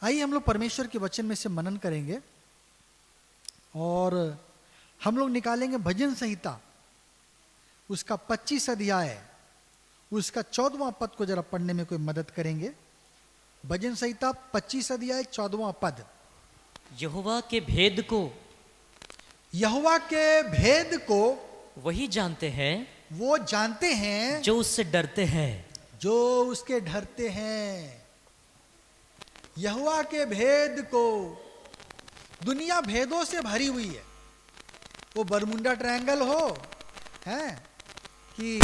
आइए हम लोग परमेश्वर के वचन में से मनन करेंगे और हम लोग निकालेंगे भजन संहिता उसका 25 अध्याय उसका 14वां पद को जरा पढ़ने में कोई मदद करेंगे। भजन संहिता 25 अध्याय 14वां पद। यहोवा के भेद को यहोवा के भेद को वही जानते हैं वो जानते हैं जो उससे डरते हैं। जो उसके डरते हैं। यहोवा के भेद को, दुनिया भेदों से भरी हुई है। वो बरमुंडा ट्रायंगल हो हैं कि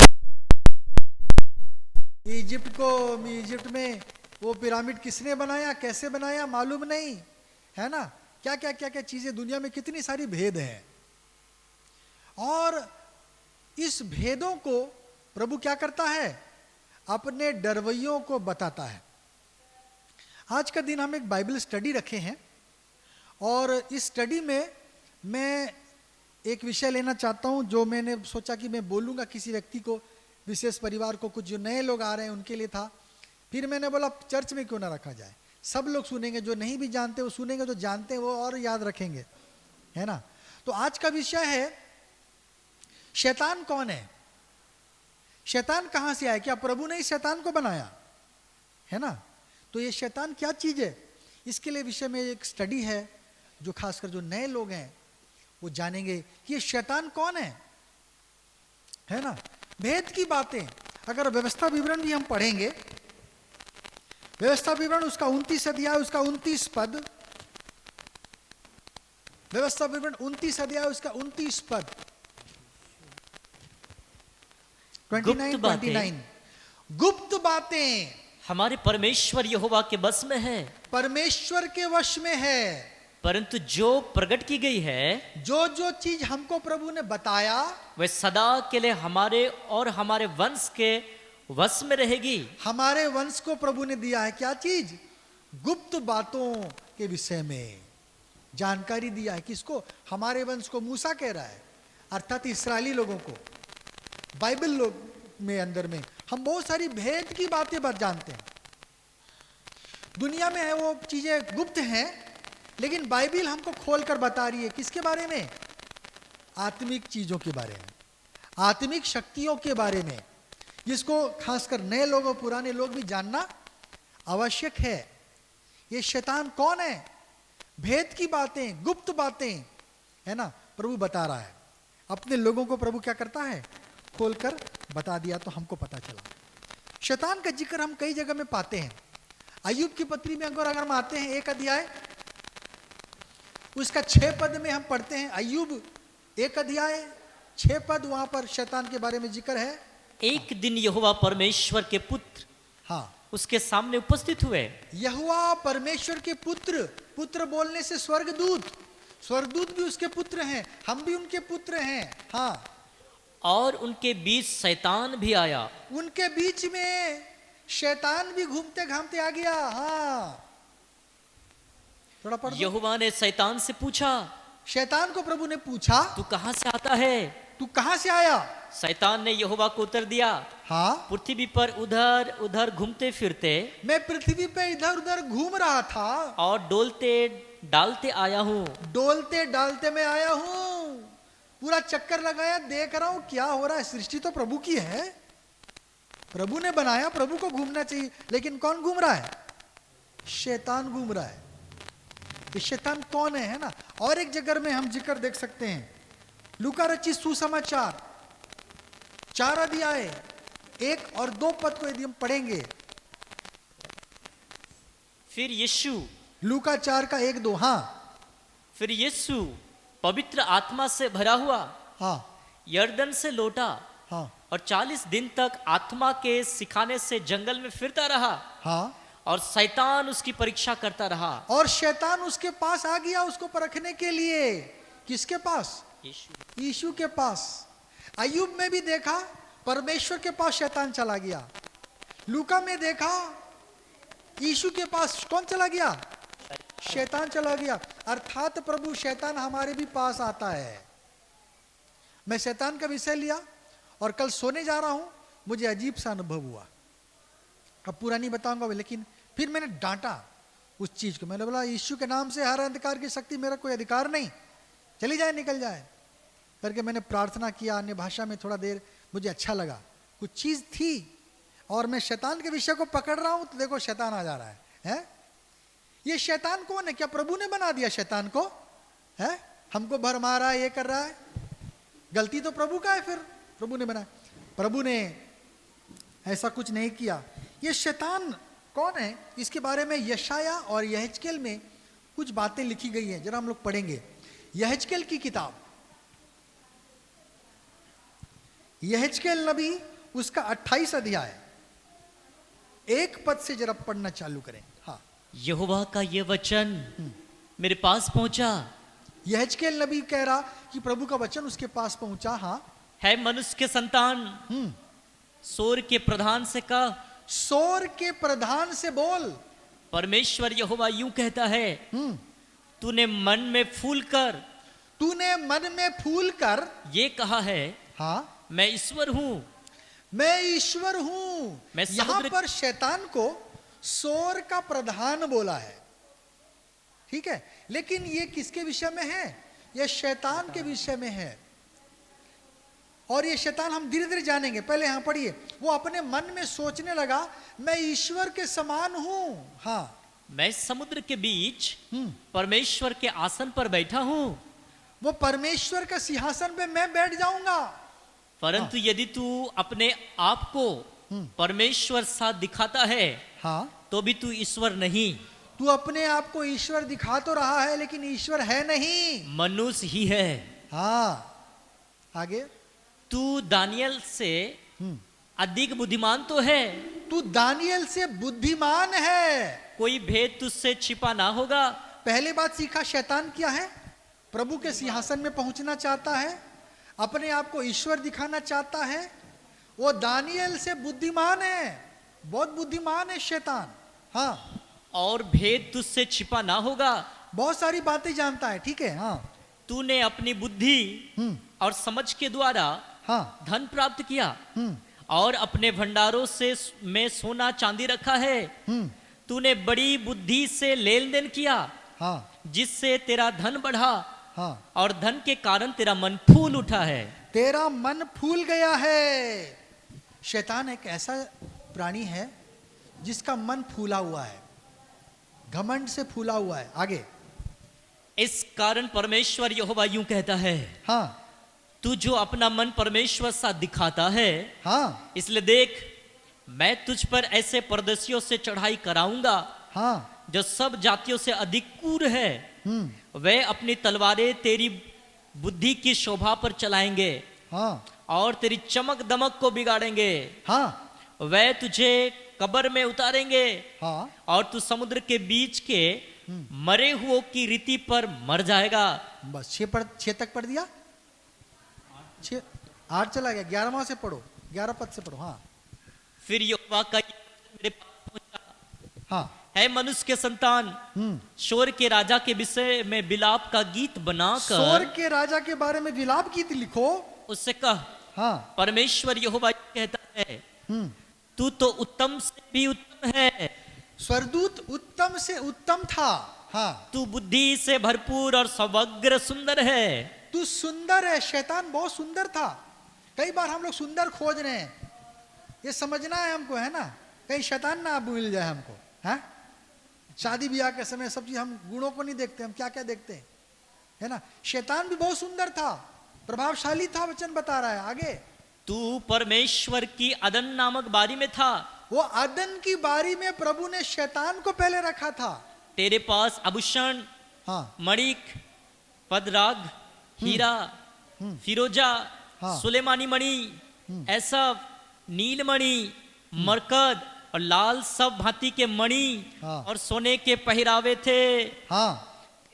इजिप्ट में वो पिरामिड किसने बनाया, कैसे बनाया मालूम नहीं है ना। क्या क्या क्या क्या चीजें, दुनिया में कितनी सारी भेद हैं। और इस भेदों को प्रभु क्या करता है, अपने डरवैयों को बताता है। आज का दिन हम एक बाइबल स्टडी रखे हैं और इस स्टडी में मैं एक विषय लेना चाहता हूं जो मैंने सोचा कि मैं बोलूंगा किसी व्यक्ति को, विशेष परिवार को, कुछ जो नए लोग आ रहे हैं उनके लिए था। फिर मैंने बोला चर्च में क्यों ना रखा जाए, सब लोग सुनेंगे, जो नहीं भी जानते वो सुनेंगे, जो जानते हैं वो और याद रखेंगे, है ना। तो आज का विषय है शैतान कौन है, शैतान कहां से आया, क्या प्रभु ने इस शैतान को बनाया, है ना। तो ये शैतान क्या चीज है, इसके लिए विषय में एक स्टडी है जो खासकर जो नए लोग हैं वो जानेंगे कि ये शैतान कौन है ना। भेद की बातें, अगर व्यवस्था विवरण भी हम पढ़ेंगे, व्यवस्था विवरण उसका 29 अध्याय उसका 29 पद, व्यवस्था विवरण 29 अध्याय उसका 29 पद, 29 गुप्त बातें हमारे परमेश्वर यहोवा के बस में है, परमेश्वर के वश में है। परंतु जो प्रकट की गई है, जो जो चीज हमको प्रभु ने बताया वह सदा के लिए हमारे और हमारे वंश के वश में रहेगी। हमारे वंश को प्रभु ने दिया है क्या चीज, गुप्त बातों के विषय में जानकारी दिया है। किसको, हमारे वंश को। मूसा कह रहा है, अर्थात इस्राएली लोगों को। बाइबल लोग में अंदर में हम बहुत सारी भेद की बातें बात जानते हैं। दुनिया में है वो चीजें गुप्त हैं, लेकिन बाइबल हमको खोलकर बता रही है किसके बारे में, आत्मिक चीजों के बारे में, आत्मिक शक्तियों के बारे में, जिसको खासकर नए लोग और पुराने लोग भी जानना आवश्यक है। ये शैतान कौन है, भेद की बातें, गुप्त बातें, है ना, प्रभु बता रहा है। अपने लोगों को प्रभु क्या करता है, खोलकर बता दिया तो हमको पता चला। शैतान का जिक्र हम कई जगह में पाते हैं। अय्यूब की पत्री में अगर हम आते हैं 1 अध्याय उसका 6 पद में हम पढ़ते हैं। अय्यूब 1 अध्याय 6 पद, वहां पर शैतान के बारे में जिक्र है। एक दिन यहोवा परमेश्वर के पुत्र उसके सामने उपस्थित हुए। यहोवा परमेश्वर के पुत्र, पुत्र बोलने से स्वर्गदूत, स्वर्गदूत भी उसके पुत्र हैं, हम भी उनके पुत्र हैं। हाँ, और उनके बीच शैतान भी आया, उनके बीच में शैतान भी घूमते घामते आ गया। हाँ, थोड़ा पढ़ दो। यहोवा ने शैतान से पूछा, शैतान को प्रभु ने पूछा तू कहां से आता है, तू कहां से आया। शैतान ने यहोवा को उत्तर दिया, हाँ, पृथ्वी पर उधर उधर घूमते फिरते मैं पृथ्वी पे इधर उधर घूम रहा था और डोलते डालते आया हूं। डोलते डालते मैं आया हूं, पूरा चक्कर लगाया, देख रहा हूं क्या हो रहा है। सृष्टि तो प्रभु की है, प्रभु ने बनाया, प्रभु को घूमना चाहिए, लेकिन कौन घूम रहा है, शैतान घूम रहा है। ये शैतान कौन है ना। और एक जगह में हम जिक्र देख सकते हैं, लूका रचित सुसमाचार 4 अध्याय 1 और 2 पद को यदि हम पढ़ेंगे। फिर यीशु, लूका 4 का 1 2, हाँ, फिर यीशु पवित्र आत्मा से भरा हुआ हाँ, यरदन से लौटा हाँ, और 40 दिन तक आत्मा के सिखाने से जंगल में फिरता रहा। हाँ, और शैतान उसकी परीक्षा करता रहा। और शैतान उसके पास आ गया उसको परखने के लिए। किसके पास, यीशु के पास। अय्यूब में भी देखा परमेश्वर के पास शैतान चला गया। लूका में देखा यीशु के पास कौन चला गया, शैतान चला गया। अर्थात प्रभु शैतान हमारे भी पास आता है। मैं शैतान का विषय लिया और कल सोने जा रहा हूं, मुझे अजीब सा अनुभव हुआ। अब पूरा नहीं बताऊंगा, लेकिन फिर मैंने डांटा उस चीज को। मैंने बोला यीशु के नाम से हर अंधकार की शक्ति, मेरा कोई अधिकार नहीं, चली जाए निकल जाए करके मैंने प्रार्थना किया अन्य भाषा में। थोड़ा देर मुझे अच्छा लगा, कुछ चीज थी। और मैं शैतान के विषय को पकड़ रहा हूं तो देखो शैतान आ जा रहा है? ये शैतान कौन है? क्या प्रभु ने बना दिया शैतान को? है हमको भर मारा है, ये कर रहा है, गलती तो प्रभु का है। फिर प्रभु ने बनाया? प्रभु ने ऐसा कुछ नहीं किया। ये शैतान कौन है इसके बारे में यशाया और यहेजकेल में कुछ बातें लिखी गई हैं, जरा हम लोग पढ़ेंगे। यहेजकेल की किताब, यहेजकेल नबी, उसका 28 अध्याय 1 पद से जरा पढ़ना चालू करें। हाँ, यहोवा का ये वचन मेरे पास पहुंचा। यहेजकेल नबी कह रहा कि प्रभु का वचन उसके पास पहुंचा। हाँ, है मनुष्य के संतान, सोर के प्रधान से कह, सोर के प्रधान से बोल, परमेश्वर यहोवा यूं कहता है, तूने मन में फूल कर, तूने मन में फूल कर ये कहा है, हाँ मैं ईश्वर हूं, मैं ईश्वर हूं। मैं यहां पर शैतान को सोर का प्रधान बोला है, ठीक है, लेकिन ये किसके विषय में है? ये शैतान के विषय में है। और ये शैतान हम धीरे धीरे जानेंगे। पहले यहां पढ़िए, वो अपने मन में सोचने लगा मैं ईश्वर के समान हूं। हाँ, मैं समुद्र के बीच परमेश्वर के आसन पर बैठा हूं, वो परमेश्वर का सिंहासन पे मैं बैठ जाऊंगा। परंतु यदि तू अपने आप को परमेश्वर सा दिखाता है, हाँ, तो भी तू ईश्वर नहीं। तू अपने आप को ईश्वर दिखा तो रहा है लेकिन ईश्वर है नहीं, मनुष्य ही है। हाँ, आगे, तू दानियल से अधिक बुद्धिमान तो है, तू दानियल से बुद्धिमान है, कोई भेद तुझसे छिपा ना होगा। पहले बात सीखा शैतान क्या है? प्रभु के सिंहासन में पहुंचना चाहता है, अपने आप को ईश्वर दिखाना चाहता है। वो दानियल से बुद्धिमान है, बहुत बुद्धिमान है शैतान। हाँ, और भेद तुझसे छिपा ना होगा, बहुत सारी बातें जानता है, ठीक है। हाँ, तूने अपनी बुद्धि और समझ के द्वारा हाँ, धन प्राप्त किया और अपने भंडारों से में सोना चांदी रखा है। तूने बड़ी बुद्धि से लेन देन किया, हाँ, जिससे तेरा धन बढ़ा, हाँ, और धन के कारण तेरा मन फूल उठा है। तेरा मन फूल गया है। शैतान एक ऐसा प्राणी है जिसका मन फूला हुआ है, घमंड से फूला हुआ है। आगे, इस कारण परमेश्वर यहोवा यूं कहता है, हाँ, तू जो अपना मन परमेश्वर सा दिखाता है, हाँ, इसलिए देख मैं तुझ पर ऐसे परदेशियों से चढ़ाई कराऊंगा, हाँ, जो सब जातियों से अधिक क्रूर है। वे अपनी तलवारें तेरी बुद्धि की शोभा पर चलाएंगे, हाँ, और तेरी चमक दमक को बिगाड़ेंगे। हाँ, वे तुझे कब्र में उतारेंगे, हाँ, और तू समुद्र के बीच के मरे हुओं की रीति पर मर जाएगा। बस 6 तक पढ़ दिया, 8 चला गया, 11वां से पढ़ो, 11 पद से पढ़ो। हाँ, फिर यहोवा का ये वचन मेरे पास पहुंचा, हाँ, है मनुष्य के संतान, शोर के राजा के विषय में विलाप का गीत बनाकर, सोर के राजा के बारे में विलाप गीत लिखो। उससे कह, हाँ, परमेश्वर यहोवा कहता है, तू तो उत्तम से भी उत्तम है, स्वर्गदूत उत्तम से उत्तम था। हाँ, तू बुद्धि से भरपूर और समग्र सुंदर है। तू सुंदर है। शैतान बहुत सुंदर था। कई बार हम लोग सुंदर खोज रहे हैं, ये समझना है हमको, है ना, कहीं शैतान ना मिल जाए हमको। है शादी ब्याह के समय सब चीज हम गुणों को नहीं देखते, हम क्या क्या देखते हैं, है ना। शैतान भी बहुत सुंदर था, प्रभावशाली था, वचन बता रहा है। आगे, तू परमेश्वर की अदन नामक बारी में था, वो अदन की बारी में प्रभु ने शैतान को पहले रखा था। तेरे पास आभूषण, हाँ, मणिक, पदराग, हीरा, फिरोजा, हाँ, सुलेमानी मणि, ऐसव, नीलमणि, मरकद और लाल सब भांति के मणि, हाँ, और सोने के पहरावे थे। हाँ,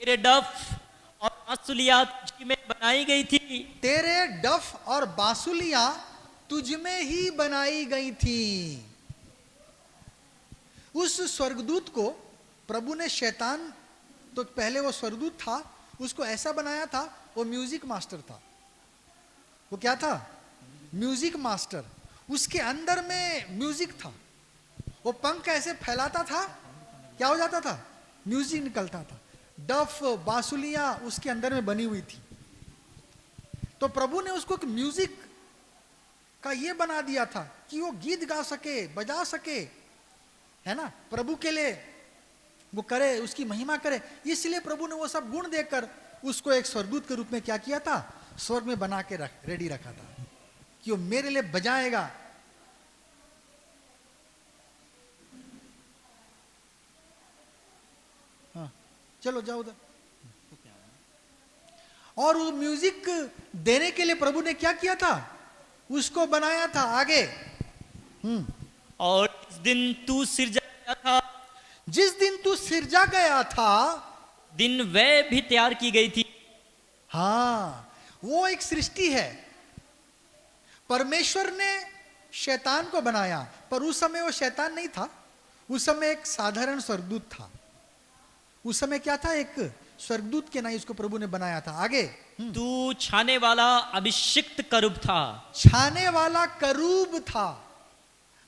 तेरे डफ और बांसुलियां तुझी में बनाई गई थी। तेरे डफ और बांसुलियां तुझ में ही बनाई गई थी। उस स्वर्गदूत को प्रभु ने, शैतान तो पहले वो स्वर्गदूत था, उसको ऐसा बनाया था, वो म्यूजिक मास्टर था। वो क्या था? Music master. उसके अंदर में म्यूजिक था। वो पंख ऐसे फैलाता था, क्या हो जाता था? म्यूजिक निकलता था, डफ बांसुलियां उसके अंदर में बनी हुई थी। तो प्रभु ने उसको म्यूजिक का ये बना दिया था कि वो गीत गा सके, बजा सके, है ना, प्रभु के लिए वो करे, उसकी महिमा करे। इसलिए प्रभु ने वो सब गुण देकर उसको एक स्वर्गदूत के रूप में क्या किया था, स्वर्ग में बना के रेडी रखा था कि वो मेरे लिए बजाएगा। हाँ, चलो जाओ उधर। और वो म्यूजिक देने के लिए प्रभु ने क्या किया था, उसको बनाया था आगे। और जिस दिन तू सिरजा गया था, जिस दिन तू सिरजा गया था, दिन वह भी तैयार की गई थी। हाँ, वो एक सृष्टि है। परमेश्वर ने शैतान को बनाया, पर उस समय वो शैतान नहीं था, उस समय एक साधारण स्वर्गदूत था। उस समय क्या था, एक स्वर्गदूत के नाई उसको प्रभु ने बनाया था। आगे, तू छाने वाला अभिषिक्त करूब था। छाने वाला करूब था।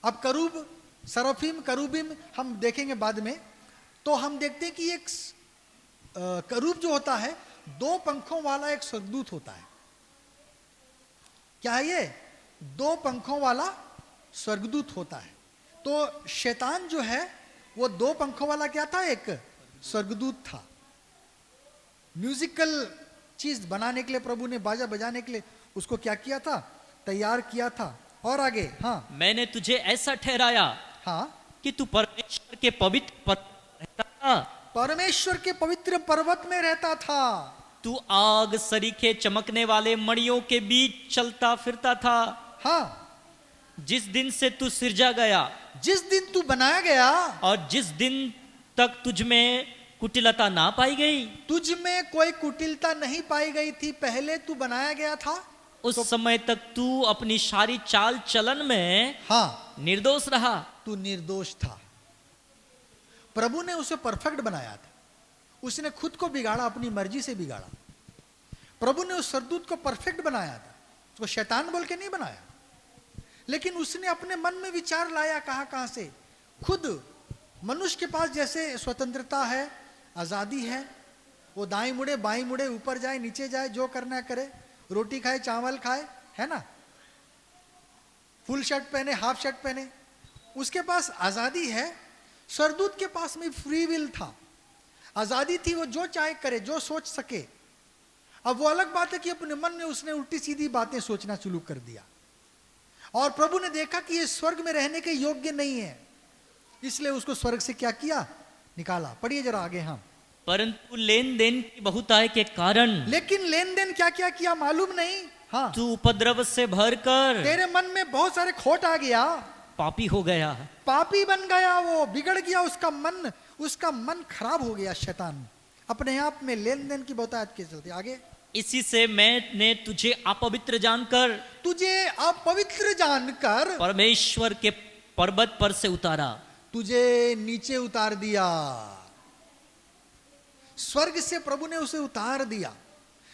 अब करूब, सरफीम, करूबिम हम देखेंगे बाद में। तो हम देखते हैं कि एक करूब जो होता है, 2 पंखों वाला एक स्वर्गदूत होता है। क्या है ये? 2 पंखों वाला स्वर्गदूत होता है। तो शैतान जो है वो 2 पंखों वाला क्या था, एक स्वर्गदूत था। म्यूजिकल चीज बनाने के लिए प्रभु ने, बाजा बजाने के लिए उसको क्या किया था, तैयार किया था। और आगे, हाँ, मैंने तुझे ऐसा ठहराया, हाँ, कि तू परमेश्वर के पवित्र पर्वत रहता था। परमेश्वर के पवित्र पर्वत में रहता था। तू आग सरीखे चमकने वाले मणियों के बीच चलता फिरता था। हाँ, जिस दिन से तू सिरजा गया, जिस दिन तू बनाया गया, और जिस दिन तक तुझ में कुटिलता ना पाई गई, तुझ में कोई कुटिलता नहीं पाई गई थी। पहले तू बनाया गया था, उस समय तक तू अपनी सारी चाल चलन में हाँ, निर्दोष रहा। तू निर्दोष था। प्रभु ने उसे परफेक्ट बनाया था। उसने खुद को बिगाड़ा, अपनी मर्जी से बिगाड़ा। प्रभु ने उस स्वर्गदूत को परफेक्ट बनाया था, उसको शैतान बोल के नहीं बनाया। लेकिन उसने अपने मन में विचार लाया, कहां से। खुद मनुष्य के पास जैसे स्वतंत्रता है, आजादी है, वो दाएं मुड़े बाएं मुड़े, ऊपर जाए नीचे जाए, जो करना है करे, रोटी खाए चावल खाए, है ना, फुल शर्ट पहने हाफ शर्ट पहने, उसके पास आजादी है। स्वर्गदूत के पास में फ्री विल था, आजादी थी, वो जो चाहे करे, जो सोच सके। अब वो अलग बात है कि अपने मन में उसने उल्टी सीधी बातें सोचना शुरू कर दिया, और प्रभु ने देखा कि ये स्वर्ग में रहने के योग्य नहीं है, इसलिए उसको स्वर्ग से क्या किया, निकाला। पढ़िए जरा आगे। हाँ, परंतु लेन देन की बहुतायत के कारण, लेकिन लेन देन क्या क्या किया मालूम नहीं। हाँ, तू उपद्रव से भरकर तेरे मन में बहुत सारे खोट आ गया, पापी हो गया, पापी बन गया, वो बिगड़ गया, उसका मन खराब हो गया। शैतान अपने आप में लेन देन की बहुतायत के चलते। आगे, इसी से मैंने तुझे अपवित्र जानकर, तुझे अपवित्र जानकर परमेश्वर के पर्वत पर से उतारा, तुझे नीचे उतार दिया। स्वर्ग से प्रभु ने उसे उतार दिया,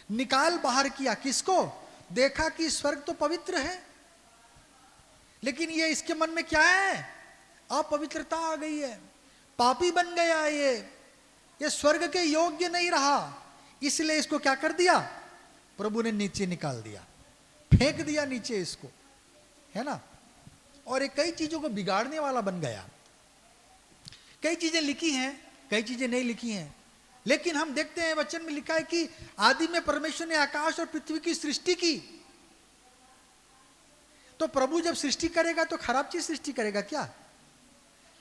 निकाल बाहर किया। किसको? देखा कि स्वर्ग तो पवित्र है, लेकिन ये इसके मन में क्या है, अपवित्रता आ गई है, पापी बन गया ये स्वर्ग के योग्य नहीं रहा। इसलिए इसको क्या कर दिया, प्रभु ने नीचे निकाल दिया, फेंक दिया नीचे इसको, है ना। और ये कई चीजों को बिगाड़ने वाला बन गया। कई चीजें लिखी हैं, कई चीजें नहीं लिखी हैं, लेकिन हम देखते हैं वचन में लिखा है कि आदि में परमेश्वर ने आकाश और पृथ्वी की सृष्टि की। तो प्रभु जब सृष्टि करेगा तो खराब चीज सृष्टि करेगा क्या?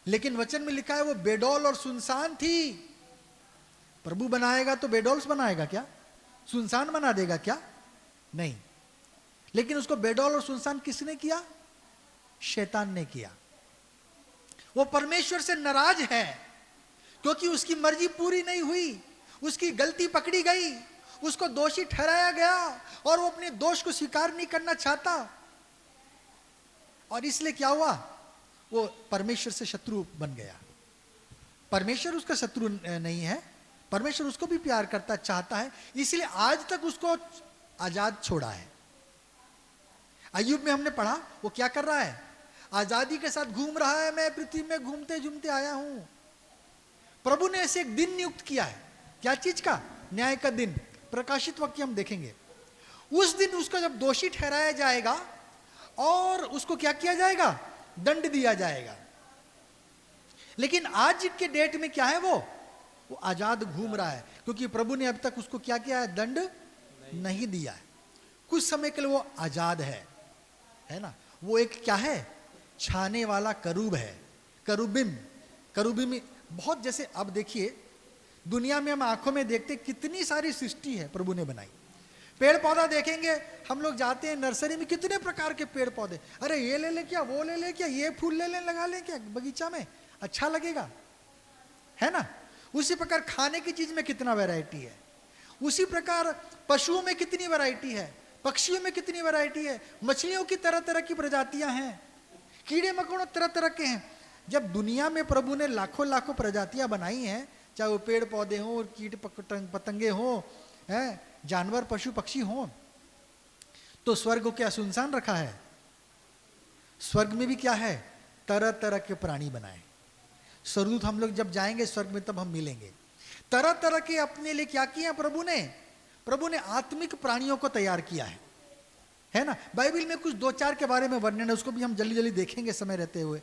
लेकिन वचन में लिखा है वो बेडौल और सुनसान थी। प्रभु बनाएगा तो बेडौल्स बनाएगा क्या? सुनसान बना देगा क्या? नहीं। लेकिन उसको बेडौल और सुनसान किसने किया? शैतान ने किया। वो परमेश्वर से नाराज है क्योंकि उसकी मर्जी पूरी नहीं हुई, उसकी गलती पकड़ी गई, उसको दोषी ठहराया गया और वो अपने दोष को स्वीकार नहीं करना चाहता। और इसलिए क्या हुआ, वो परमेश्वर से शत्रु बन गया। परमेश्वर उसका शत्रु नहीं है, परमेश्वर उसको भी प्यार करता चाहता है, इसलिए आज तक उसको आजाद छोड़ा है। अय्यूब में हमने पढ़ा वो क्या कर रहा है, आजादी के साथ घूम रहा है, मैं पृथ्वी में घूमते घूमते आया हूं। प्रभु ने ऐसे एक दिन नियुक्त किया है, क्या चीज का? न्याय का दिन। प्रकाशित वाक्य हम देखेंगे। उस दिन उसका जब दोषी ठहराया जाएगा और उसको क्या किया जाएगा? दंड दिया जाएगा। लेकिन आज के डेट में क्या है? वो आजाद घूम रहा है, क्योंकि प्रभु ने अब तक उसको क्या किया है? दंड नहीं दिया है। कुछ समय के लिए वो आजाद है ना। वो एक क्या है? छाने वाला करूब है, करूबिम बहुत। जैसे अब देखिए दुनिया में हम आंखों में देखते कितनी सारी सृष्टि है प्रभु ने बनाई। पेड़ पौधा देखेंगे, हम लोग जाते हैं नर्सरी में, कितने प्रकार के पेड़ पौधे। अरे ये ले ले क्या, वो ले ले क्या, ये फूल ले ले लगा ले क्या बगीचा में, अच्छा लगेगा, है ना। उसी प्रकार खाने की चीज में कितना वैरायटी है, उसी प्रकार पशुओं में कितनी वैरायटी है, पक्षियों में कितनी वैरायटी है, मछलियों की तरह तरह की प्रजातियां हैं, कीड़े मकोड़ों तरह तरह के हैं। जब दुनिया में प्रभु ने लाखों लाखों प्रजातियां बनाई हैं, चाहे वो पेड़ पौधे हों, कीट पतंगे हों, हैं, जानवर पशु पक्षी हों, तो स्वर्ग को क्या सुनसान रखा है? स्वर्ग में भी क्या है? तरह तरह के प्राणी बनाए। स्वर्गदूत हम लोग जब जाएंगे स्वर्ग में तब हम मिलेंगे। तरह तरह के अपने लिए क्या किया प्रभु ने आत्मिक प्राणियों को तैयार किया है ना। बाइबल में कुछ दो चार के बारे में वर्णन है, उसको भी हम जल्दी जल्दी देखेंगे समय रहते हुए।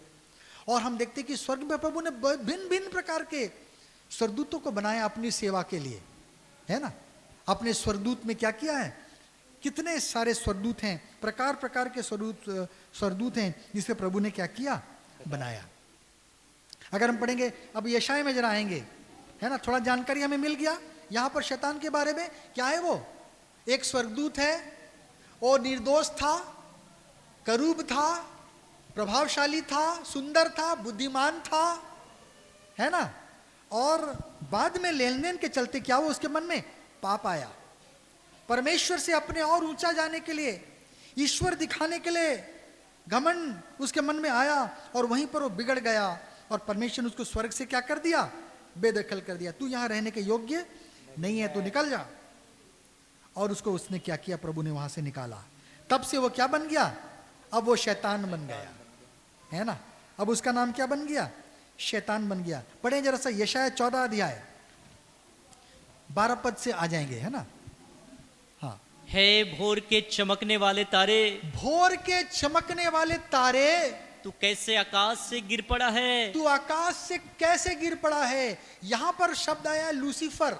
और हम देखते हैं कि स्वर्ग में प्रभु ने भिन्न भिन्न प्रकार के स्वर्गदूतों को बनाया अपनी सेवा के लिए, है ना। अपने स्वर्गदूत में क्या किया है? कितने सारे स्वर्गदूत हैं, प्रकार प्रकार के स्वर्गदूत हैं जिसे प्रभु ने क्या किया? बनाया। अगर हम पढ़ेंगे अब यशाया में जरा आएंगे, है ना, थोड़ा जानकारी हमें मिल गया यहां पर शैतान के बारे में। क्या है वो? एक स्वर्गदूत है, वो निर्दोष था, करूब था, प्रभावशाली था, सुंदर था, बुद्धिमान था, है ना। और बाद में लेन देन के चलते क्या हुआ? उसके मन में पाप आया। परमेश्वर से अपने और ऊंचा जाने के लिए, ईश्वर दिखाने के लिए घमंड उसके मन में आया और वहीं पर वो बिगड़ गया। और परमेश्वर ने उसको स्वर्ग से क्या कर दिया? बेदखल कर दिया। तू यहां रहने के योग्य नहीं है, तू निकल जा। और उसको उसने क्या किया? प्रभु ने वहां से निकाला। तब से वो क्या बन गया? अब वो शैतान बन गया, है ना। अब उसका नाम क्या बन गया? शैतान बन गया। पढ़े जरा सा यशाया 14 अध्याय 12 पद से आ जाएंगे, है ना। हाँ। हे भोर के चमकने वाले तारे, भोर के चमकने वाले तारे, तू कैसे आकाश से गिर पड़ा है? तू आकाश से कैसे गिर पड़ा है? यहां पर शब्द आया लूसीफर,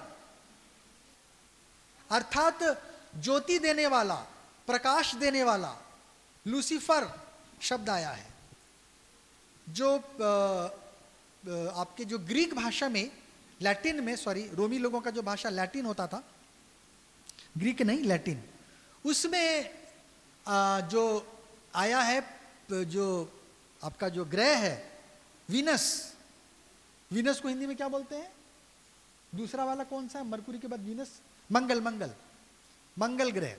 अर्थात ज्योति देने वाला, प्रकाश देने वाला। लूसीफर शब्द आया है, जो आपके जो ग्रीक भाषा में, लैटिन में, सॉरी, रोमी लोगों का जो भाषा लैटिन होता था, ग्रीक नहीं लैटिन, उसमें जो आया है, जो आपका जो ग्रह है वीनस, वीनस को हिंदी में क्या बोलते हैं? दूसरा वाला कौन सा है मरकुरी के बाद? वीनस, मंगल ग्रह,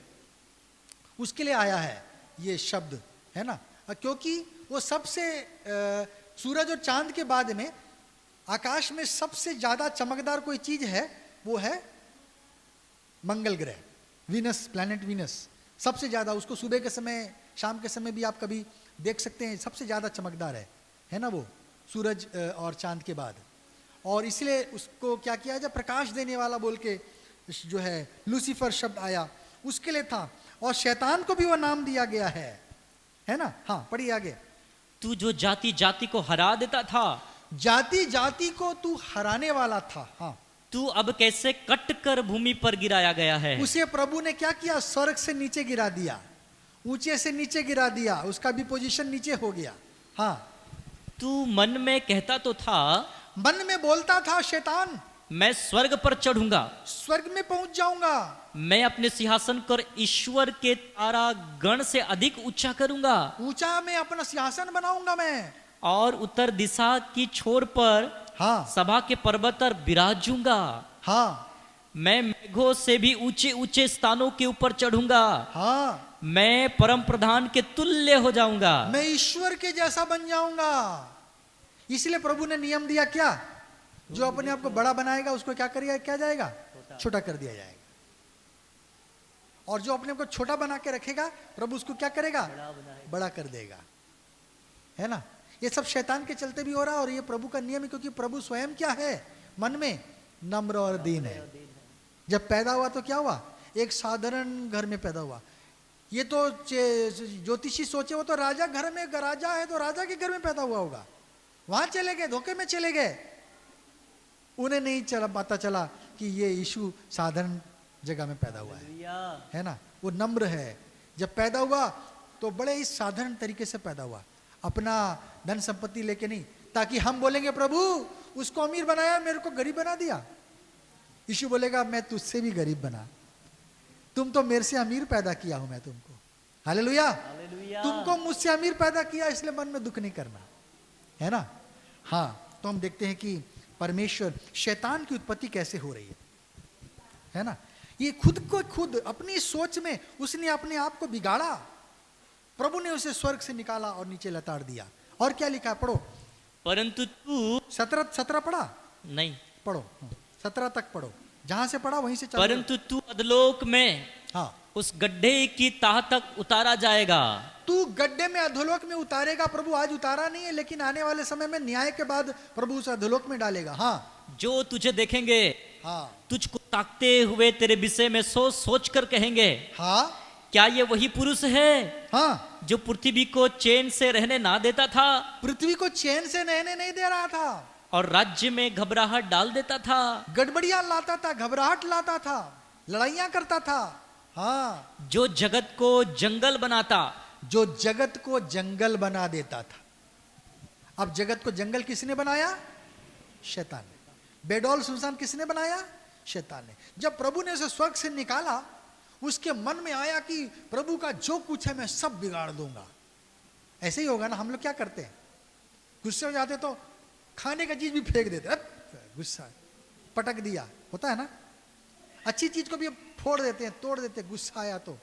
उसके लिए आया है ये शब्द, है ना। क्योंकि वो सबसे सूरज और चांद के बाद में आकाश में सबसे ज्यादा चमकदार कोई चीज है, वो है मंगल ग्रह, वीनस, प्लैनेट वीनस। सबसे ज्यादा उसको सुबह के समय, शाम के समय भी आप कभी देख सकते हैं, सबसे ज्यादा चमकदार है ना वो, सूरज और चांद के बाद। और इसलिए उसको क्या किया जाए? प्रकाश देने वाला बोल के जो है लूसीफर शब्द आया, उसके लिए था। और शैतान को भी वो नाम दिया गया है ना। हाँ, पढ़िए आगे। तू जो जाति जाति को हरा देता था, जाति जाति को तू हराने वाला था। हाँ, तू अब कैसे कट कर भूमि पर गिराया गया है? उसे प्रभु ने क्या किया? स्वर्ग से नीचे गिरा दिया, ऊंचे से नीचे गिरा दिया, उसका भी पोजीशन नीचे हो गया। हाँ, तू मन में कहता तो था, मन में बोलता था शैतान, मैं स्वर्ग पर चढ़ूंगा, स्वर्ग में पहुंच जाऊंगा, मैं अपने सिंहासन पर ईश्वर के तारा गण से अधिक ऊंचा करूंगा, ऊंचा मैं अपना सिंहासन बनाऊंगा मैं, और उत्तर दिशा की छोर पर, हाँ, सभा के पर्वत पर विराजूंगा। हाँ, मैं मेघों से भी ऊंचे ऊंचे स्थानों के ऊपर चढ़ूंगा, हाँ, मैं परम प्रधान के तुल्य हो जाऊंगा, मैं ईश्वर के जैसा बन जाऊंगा। इसलिए प्रभु ने नियम दिया क्या? जो अपने आप को बड़ा बनाएगा उसको क्या करिएगा? क्या जाएगा? छोटा कर दिया जाएगा। और जो अपने को छोटा बना के रखेगा, प्रभु उसको क्या करेगा? बड़ा कर देगा, है ना। ये सब शैतान के चलते भी हो रहा है, और ये प्रभु का नियम है, क्योंकि प्रभु स्वयं क्या है? मन में नम्र और दीन है। जब पैदा हुआ तो क्या हुआ, एक साधारण घर में पैदा हुआ। ये तो ज्योतिषी सोचे वो तो राजा घर में, राजा है तो राजा के घर में पैदा हुआ होगा, वहां चले गए, धोखे में चले गए। उन्हें नहीं चला पता चला कि ये यीशु साधारण जगह में पैदा हुआ है ना। वो नम्र है। जब पैदा हुआ तो बड़े ही साधारण तरीके से पैदा हुआ, अपना धन संपत्ति लेके नहीं, ताकि हम बोलेंगे प्रभु उसको अमीर बनाया, मेरे को गरीब बना दिया। यीशु बोलेगा मैं तुझसे भी गरीब बना, तुम तो मेरे से अमीर पैदा किया हूं मैं तुमको। हालेलुया। तुमको मुझसे अमीर पैदा किया, इसलिए मन में दुख नहीं करना, है ना। हाँ, तो हम देखते हैं कि परमेश्वर, शैतान की उत्पत्ति कैसे हो रही है ना। ये खुद को खुद अपनी सोच में उसने अपने आप को बिगाड़ा। प्रभु ने उसे स्वर्ग से निकाला और नीचे लताड़ दिया। और क्या लिखा, पढ़ो। परंतु तू 17 पढ़ा नहीं, पढ़ो 17 तक पढ़ो, जहां से पढ़ा वहीं से चलो। परंतु तू अधलोक में हाँ, उस गड्ढे की तह तक उतारा जाएगा। तू गड्ढे में अधोलोक में उतारेगा। प्रभु आज उतारा नहीं है, लेकिन आने वाले समय में न्याय के बाद प्रभु उस अधोलोक में डालेगा। हाँ, जो तुझे देखेंगे, हाँ, तुझको ताकते हुए तेरे विषय में सोच सोच कर कहेंगे, हाँ, क्या ये वही पुरुष है हाँ, जो पृथ्वी को चैन से रहने ना देता था पृथ्वी को चैन से रहने नहीं दे रहा था और राज्य में घबराहट डाल देता था, गड़बड़ियां लाता था, घबराहट लाता था, लड़ाइयां करता था। हाँ, जो जगत को जंगल बनाता, जो जगत को जंगल बना देता था। अब जगत को जंगल किसने बनाया? शैतान ने। बेडौल सुनसान किसने बनाया? शैतान ने। जब प्रभु ने उसे स्वर्ग से निकाला, उसके मन में आया कि प्रभु का जो कुछ है मैं सब बिगाड़ दूंगा। ऐसे ही होगा ना, हम लोग क्या करते हैं, गुस्से हो जाते तो खाने का चीज भी फेंक देते, गुस्सा पटक दिया, होता है ना। अच्छी चीज को भी फोड़ देते हैं, तोड़ देते हैं, गुस्सा आया तो।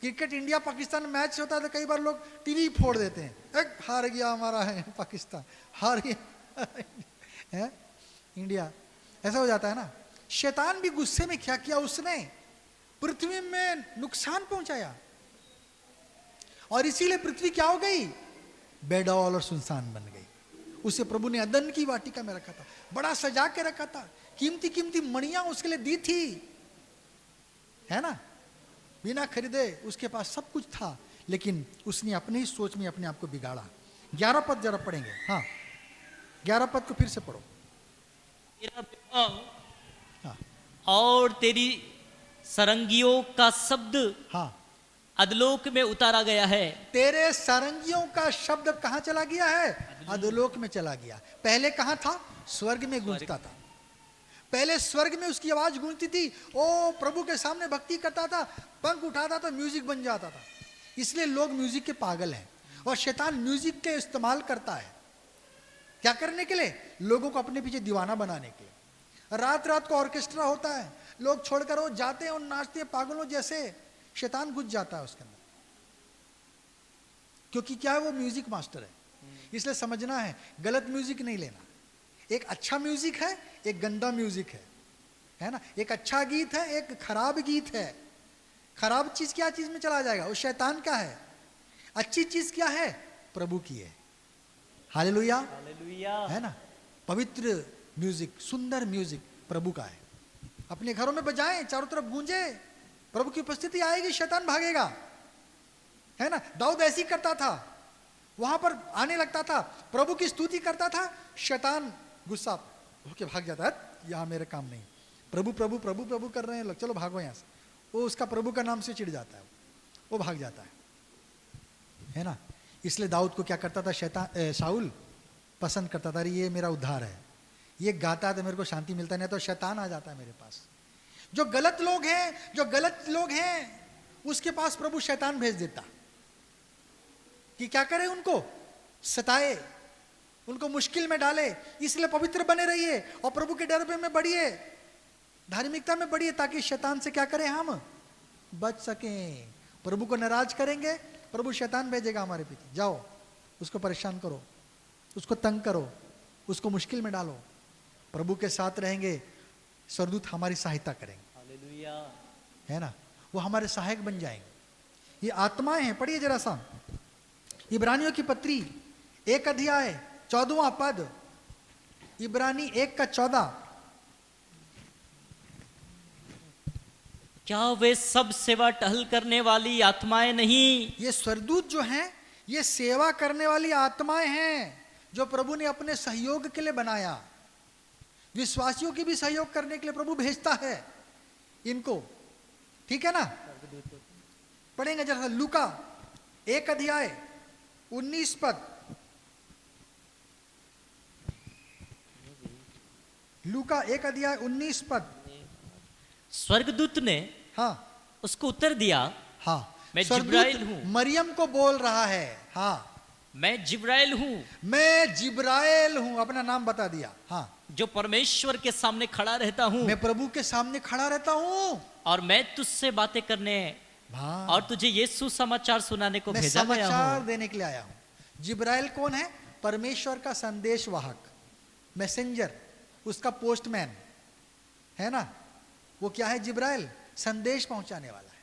क्रिकेट इंडिया पाकिस्तान मैच होता है तो कई बार लोग टीवी फोड़ देते हैं, हार गया हमारा है पाकिस्तान, हार गया है इंडिया, ऐसा हो जाता है ना। शैतान भी गुस्से में क्या किया, उसने पृथ्वी में नुकसान पहुंचाया और इसीलिए पृथ्वी क्या हो गई? बेडौल और सुनसान बन गई। उसे प्रभु ने अदन की वाटिका में रखा था, बड़ा सजा के रखा था, कीमती कीमती मणियां उसके लिए दी थी, है ना। बिना खरीदे उसके पास सब कुछ था, लेकिन उसने अपनी ही सोच में अपने आप को बिगाड़ा। 11 पद जरा पढ़ेंगे। हाँ, 11 पद को फिर से पढ़ो। तेरा विवाह हाँ, और तेरी सरंगियों का शब्द हाँ, अधलोक में उतारा गया है। तेरे सारंगियों का शब्द कहां चला गया है? अधोलोक में चला गया। पहले कहां था? स्वर्ग में गूंजता था। पहले स्वर्ग में उसकी आवाज गूंजती थी, ओ प्रभु के सामने भक्ति करता था, पंख उठाता था, म्यूजिक बन जाता था। इसलिए लोग म्यूजिक के पागल हैं और शैतान म्यूजिक के इस्तेमाल करता है। क्या करने के लिए? लोगों को अपने पीछे दीवाना बनाने के लिए। रात रात को ऑर्केस्ट्रा होता है, लोग छोड़कर वो जाते हैं और नाचते हैं पागलों जैसे। शैतान घुस जाता है उसके अंदर, क्योंकि क्या है, वो म्यूजिक मास्टर है। इसलिए समझना है, गलत म्यूजिक नहीं लेना। एक अच्छा म्यूजिक है, एक गंदा म्यूजिक है ना। एक अच्छा गीत है, एक खराब गीत है। खराब चीज क्या चीज में चला जाएगा? वो शैतान का है। अच्छी चीज क्या है? प्रभु की है। हालेलुया, है ना। पवित्र म्यूजिक, सुंदर म्यूजिक प्रभु का है। अपने घरों में बजाएं, चारों तरफ गूंजे, प्रभु की उपस्थिति आएगी, शैतान भागेगा, है ना। दाऊद ऐसी करता था, वहां पर आने लगता था, प्रभु की स्तुति करता था, शैतान गुस्सा होके भाग जाता है, यहां मेरे काम नहीं, प्रभु प्रभु प्रभु प्रभु कर रहे हैं लोग, चलो भागो यहां से। वो उसका प्रभु का नाम से चिढ़ जाता है, वो भाग जाता है ना। इसलिए दाऊद को क्या करता था शैतान, शाऊल पसंद करता था, अरे ये मेरा उद्धार है, ये गाता है तो मेरे को शांति मिलता नहीं, तो शैतान आ जाता है मेरे पास। जो गलत लोग हैं उसके पास प्रभु शैतान भेज देता कि क्या करे, उनको सताए, उनको मुश्किल में डाले। इसलिए पवित्र बने रहिए और प्रभु के डर में बढ़िए, धार्मिकता में बढ़िए, ताकि शैतान से क्या करें, हम बच सकें। प्रभु को नाराज करेंगे, प्रभु शैतान भेजेगा हमारे पीछे, जाओ उसको परेशान करो, उसको तंग करो, उसको मुश्किल में डालो। प्रभु के साथ रहेंगे, स्वर्गदूत हमारी सहायता करेंगे, है ना, वो हमारे सहायक बन जाएंगे। ये आत्माएं हैं। पढ़िए जरा सा इब्रानियों की पत्री 1 अध्याय 14वां पद। इब्रानी 1:14। क्या वे सब सेवा टहल करने वाली आत्माएं नहीं? ये स्वर्गदूत जो हैं, ये सेवा करने वाली आत्माएं हैं जो प्रभु ने अपने सहयोग के लिए बनाया। विश्वासियों की भी सहयोग करने के लिए प्रभु भेजता है इनको, ठीक है ना। पढ़ेंगे जरा लूका 1:19। लूका 1:19। स्वर्गदूत ने हाँ उसको उत्तर दिया, हाँ, मैं स्वर्गदूत जिब्राइल हूं। मरियम को बोल रहा है, हाँ, मैं जिब्राइल हूं, मैं जिब्राइल हूं, अपना नाम बता दिया। हाँ, जो परमेश्वर के सामने खड़ा रहता हूं, मैं प्रभु के सामने खड़ा रहता हूं, और मैं तुझसे बातें करने हाँ, और तुझे ये सुसमाचार सुनाने को मैं भेजा गया समाचार हूं। देने के लिए आया हूं। जिब्राइल कौन है? परमेश्वर का संदेशवाहक, मैसेंजर, उसका पोस्टमैन है ना। वो क्या है? जिब्राइल, संदेश पहुंचाने वाला है।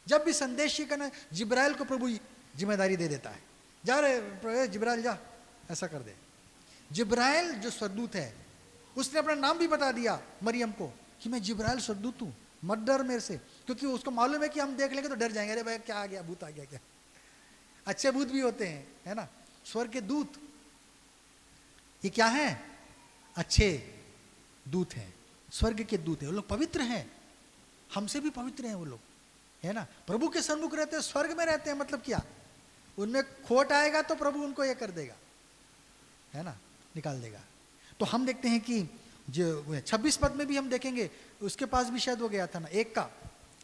जब भी संदेश ये करना, जिब्राइल को प्रभु जिम्मेदारी दे देता है, जा रे जिब्राइल जा, ऐसा कर दे। जिब्राइल जो स्वर्गदूत है, उसने अपना नाम भी बता दिया मरियम को कि मैं जिब्राइल स्वर्गदूत हूं, मत डर मेरे से, क्योंकि उसको मालूम है कि हम देख लेंगे तो डर जाएंगे, अरे भाई क्या आ गया, भूत आ गया क्या। अच्छे भूत भी होते हैं, है ना, स्वर्ग के दूत, ये क्या है? अच्छे दूत हैं, स्वर्ग के दूत हैं। वो लोग पवित्र हैं, हमसे भी पवित्र हैं वो लोग, है ना। प्रभु के सन्मुख रहते हैं, स्वर्ग में रहते हैं, मतलब क्या, उनमें खोट आएगा तो प्रभु उनको ये कर देगा, है ना, निकाल देगा। तो हम देखते हैं कि जो 26 पद में भी हम देखेंगे, उसके पास भी शायद वो गया था ना,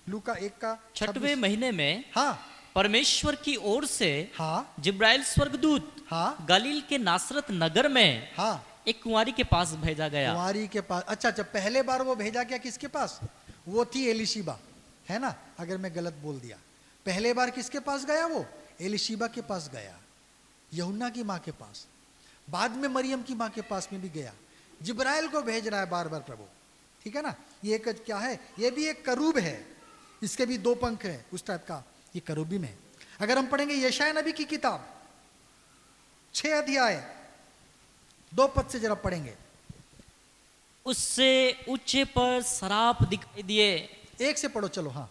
लूका 1:26। 6वें महीने में हाँ परमेश्वर की ओर से हाँ जिब्राइल स्वर्गदूत हाँ गलील के नासरत नगर में हाँ, एक कुंवारी के पास भेजा गया। कुंवारी के पास। अच्छा, पहले बार वो भेजा गया किसके पास? वो थी एलिशिबा, है ना, अगर मैं गलत बोल दिया। पहले बार किसके पास गया? वो एलिशिबा के पास गया, यूहन्ना की माँ के पास। बाद में मरियम की माँ के पास में भी गया। जिब्राइल को भेज रहा है बार बार प्रभु, ठीक है ना। ये एक क्या है? ये भी एक करूब है, इसके भी 2 पंख है उस टाइप का, ये करूबी में। अगर हम पढ़ेंगे यशायाह नबी की किताब 6 अध्याय 2 पद से जरा पढ़ेंगे। उससे ऊंचे पर सराप दिखाई दिए। 1 से पढ़ो, चलो। हाँ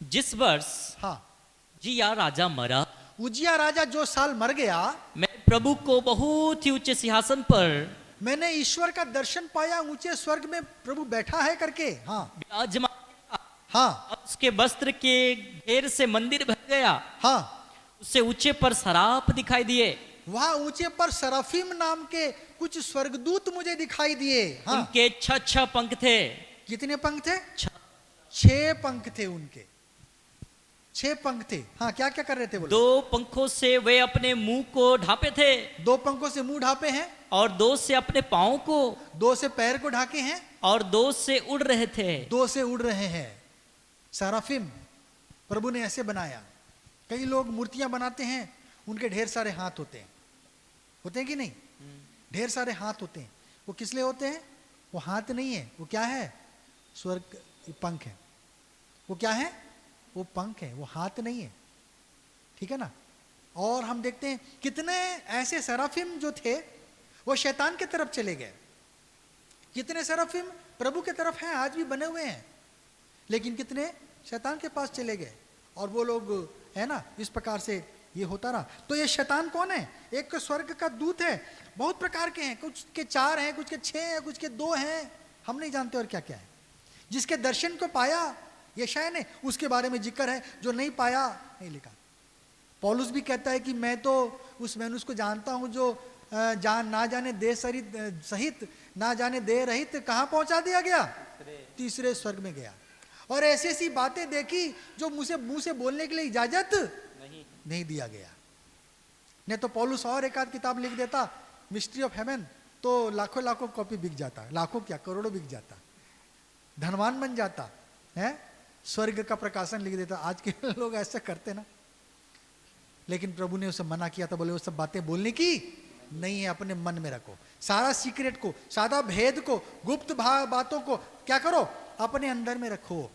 जिस वर्ष हाँ, जिया राजा मरा, उजिया राजा जो साल मर गया, मैं प्रभु को बहुत ही ऊंचे सिंहासन पर मैंने ईश्वर का दर्शन पाया, ऊंचे स्वर्ग में प्रभु बैठा है करके। हाँ विराजमान, हाँ और उसके वस्त्र के घेर से मंदिर भर गया। हाँ, उससे ऊंचे पर सराप दिखाई दिए। वहां ऊंचे पर सराफिम नाम के कुछ स्वर्गदूत मुझे दिखाई दिए। हाँ, उनके 6 पंख थे। कितने पंख थे? 6। 6 पंख थे उनके, 6 पंख थे। हाँ, क्या क्या कर रहे थे बोलो? 2 पंखों से वे अपने मुंह को ढांपे थे, 2 पंखों से मुंह ढांपे हैं, और 2 से अपने पाँव को, 2 से पैर को ढाके हैं, और 2 से उड़ रहे थे। 2 से उड़ रहे हैं। सराफिम प्रभु ने ऐसे बनाया। कई लोग मूर्तियां बनाते हैं, उनके ढेर सारे हाथ होते हैं कि नहीं? ढेर सारे हाथ होते हैं। वो किस लिए होते हैं? वो हाथ नहीं है, वो क्या है? स्वर्ग पंख है। वो क्या है? वो पंख है, वो हाथ नहीं है, ठीक है ना। और हम देखते हैं कितने ऐसे सराफिम जो थे वो शैतान की तरफ चले गए। कितने सराफिम प्रभु की तरफ हैं, आज भी बने हुए हैं, लेकिन कितने शैतान के पास चले गए। और वो लोग, है ना, इस प्रकार से ये होता रहा। तो ये शैतान कौन है? एक स्वर्ग का दूत है। बहुत प्रकार के हैं, कुछ के 4 हैं, कुछ के 6 हैं, कुछ के 2 हैं, हम नहीं जानते और क्या क्या है। जिसके दर्शन को पाया यशायाह ने, उसके बारे में जिक्र है, जो नहीं पाया नहीं लिखा। पौलुस भी कहता है कि मैं तो उस मनुष्य को जानता हूं जो ना जाने देह सहित ना जाने देह रहित कहां पहुंचा दिया गया? तीसरे स्वर्ग में गया। और ऐसी ऐसी बातें देखी जो मुंह से बोलने के लिए इजाजत नहीं दिया गया। नहीं तो पौलुस और एक आध किताब लिख देता, मिस्ट्री ऑफ हेवन, तो लाखों लाखों कॉपी बिक जाता, लाखों क्या करोड़ों बिक जाता, धनवान बन जाता है। स्वर्ग का प्रकाशन लिख देता। आज के लोग ऐसा करते ना, लेकिन प्रभु ने उसे मना किया था, बोले वो सब बातें बोलने की नहीं है, अपने मन में रखो। सारा सीक्रेट को, सादा भेद को, गुप्त बातों को क्या करो? अपने अंदर में रखो,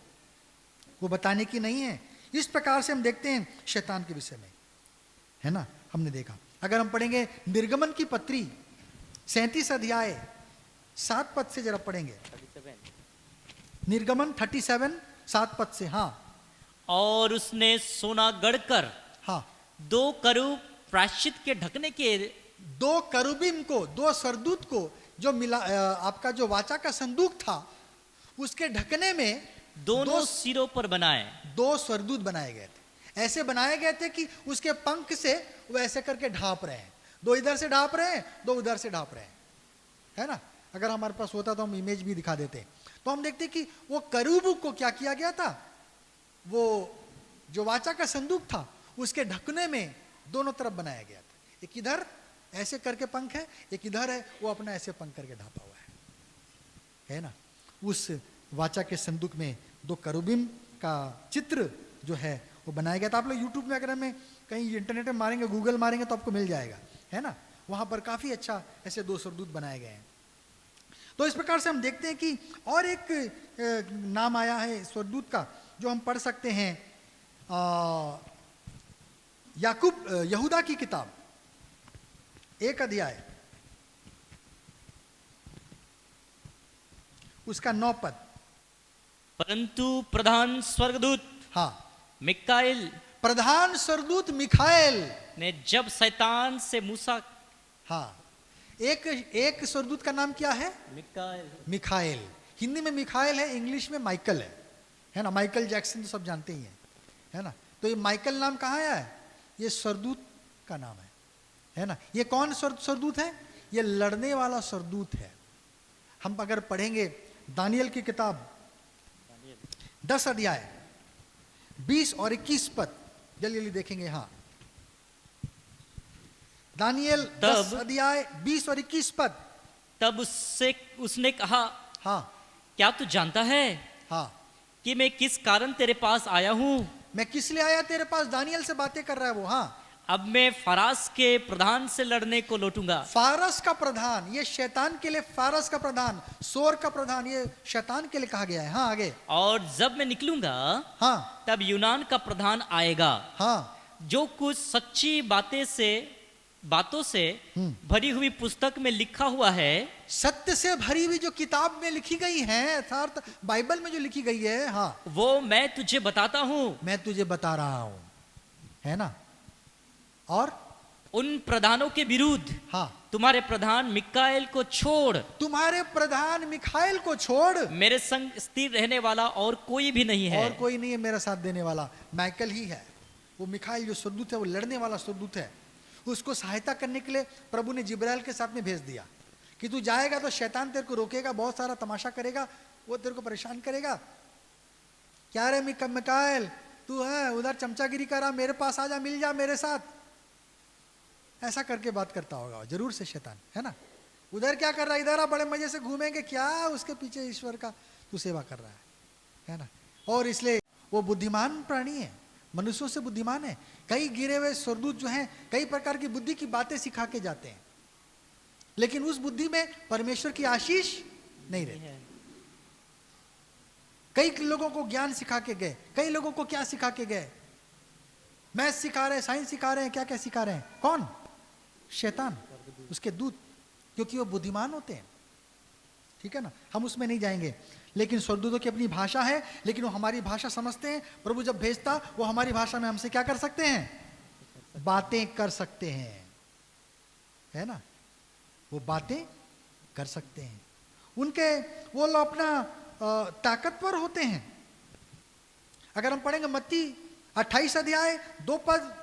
वो बताने की नहीं है। इस प्रकार से हम देखते हैं शैतान के विषय में, है ना, हमने देखा। अगर हम पढ़ेंगे निर्गमन की पत्री 37 अध्याय 7 पद से जरा पढ़ेंगे। निर्गमन 37 7 पद से। हाँ और उसने सोना गढ़कर हाँ 2 करूब प्रायश्चित के ढकने के 2 करूबिम को, 2 सरदूत को, जो मिला आपका जो वाचा का संदूक था उसके ढकने में दोनों सिरों पर बनाए। 2 सरदूत बनाए गए थे। ऐसे बनाए गए थे कि उसके पंख से वो ऐसे करके ढांप रहे हैं, 2 इधर से ढांप रहे हैं, 2 उधर से ढांप रहे हैं, है ना। अगर हमारे पास होता तो हम इमेज भी दिखा देते। तो हम देखते कि वो करूब को क्या किया गया था, वो जो वाचा का संदूक था उसके ढकने में दोनों तरफ बनाया गया था। एक इधर ऐसे करके पंख है, एक इधर है, वो अपना ऐसे पंख करके ढापा हुआ है ना। उस वाचा के संदूक में 2 करूबिम का चित्र जो है वो बनाया गया था। आप लोग यूट्यूब में अगर हमें कहीं इंटरनेट में मारेंगे, गूगल मारेंगे तो आपको मिल जाएगा, है ना। वहां पर काफी अच्छा ऐसे 2 सरदूत बनाए गए हैं। तो इस प्रकार से हम देखते हैं कि और एक नाम आया है स्वरदूत का जो हम पढ़ सकते हैं, याकूब यहूदा की किताब 1 अध्याय उसका 9 पद। परंतु प्रधान स्वर्गदूत हाँ मिकाएल प्रधान सरदूत मिखाएल ने जब शैतान से मूसा, हाँ एक सरदूत का नाम क्या है, मिकाएल, मिखाएल। हिंदी में मिखाएल है, इंग्लिश में माइकल है ना। माइकल जैक्सन तो सब जानते ही हैं, है ना। तो ये माइकल नाम कहाँ आया है, ये सरदूत का नाम है ना। ये कौन सरदूत है, ये लड़ने वाला सरदूत है। हम अगर पढ़ेंगे दानियल की किताब 10 अध्याय 20 और 21 पद, जल्दी जल्दी देखेंगे। हाँ दानियल 10 अध्याय 20 और 21 पद। तब उसने कहा, हाँ क्या तू जानता है हाँ कि मैं किस कारण तेरे पास आया हूं? मैं किस लिए आया तेरे पास, दानियल से बातें कर रहा है वो। हाँ अब मैं फारस के प्रधान से लड़ने को लौटूंगा। फारस का प्रधान, ये शैतान के लिए फारस का प्रधान, सोर का प्रधान, ये शैतान के लिए कहा गया है। हाँ आगे। और जब मैं निकलूंगा हाँ तब यूनान का प्रधान आएगा, हाँ जो कुछ सच्ची बातों से भरी हुई पुस्तक में लिखा हुआ है, सत्य से भरी हुई जो किताब में लिखी गई है, अर्थात बाइबल में जो लिखी गई है, हाँ वो मैं तुझे बताता हूं। मैं तुझे बता रहा हूं, है ना। और उन प्रधानों के विरुद्ध हाँ तुम्हारे प्रधान मिकाएल को छोड़, तुम्हारे प्रधान मिखाएल को छोड़ मेरे संग स्थिर रहने वाला और कोई भी नहीं है। और कोई नहीं है मेरा साथ देने वाला, माइकल ही है। वो मिखाएल जो सरदूत है वो लड़ने वाला सरदूत है। उसको सहायता करने के लिए प्रभु ने जिब्राइल के साथ में भेज दिया कि तू जाएगा तो शैतान तेरे को रोकेगा, बहुत सारा तमाशा करेगा, वो तेरे को परेशान करेगा। क्या रे मिकाएल, तू है उधर चमचागिरी करा, मेरे पास आजा, मिल जा मेरे साथ, ऐसा करके बात करता होगा जरूर से शैतान, है ना। उधर क्या कर रहा है, इधर आ, बड़े मजे से घूमेंगे, क्या उसके पीछे ईश्वर का तू सेवा कर रहा है ना। और इसलिए वो बुद्धिमान प्राणी है, मनुष्यों से बुद्धिमान है। कई गिरे हुए सरदूत जो हैं कई प्रकार की बुद्धि की बातें सिखा के जाते हैं, लेकिन उस बुद्धि में परमेश्वर की आशीष नहीं रहती। कई लोगों को ज्ञान सिखा के गए, कई लोगों को क्या सिखा के गए, मैथ सिखा रहे हैं, साइंस सिखा रहे हैं, क्या क्या सिखा रहे हैं, कौन, शैतान, उसके दूत, क्योंकि वो बुद्धिमान होते हैं, ठीक है ना। हम उसमें नहीं जाएंगे, लेकिन स्वर्गदूतों की अपनी भाषा है, लेकिन वो हमारी भाषा समझते हैं। प्रभु जब भेजता वो हमारी भाषा में हमसे क्या कर सकते हैं, बातें कर सकते हैं, है ना। वो बातें कर सकते हैं, उनके वो लोग अपना ताकतवर होते हैं। अगर हम पढ़ेंगे मत्ती 28 अध्याय 2 पद,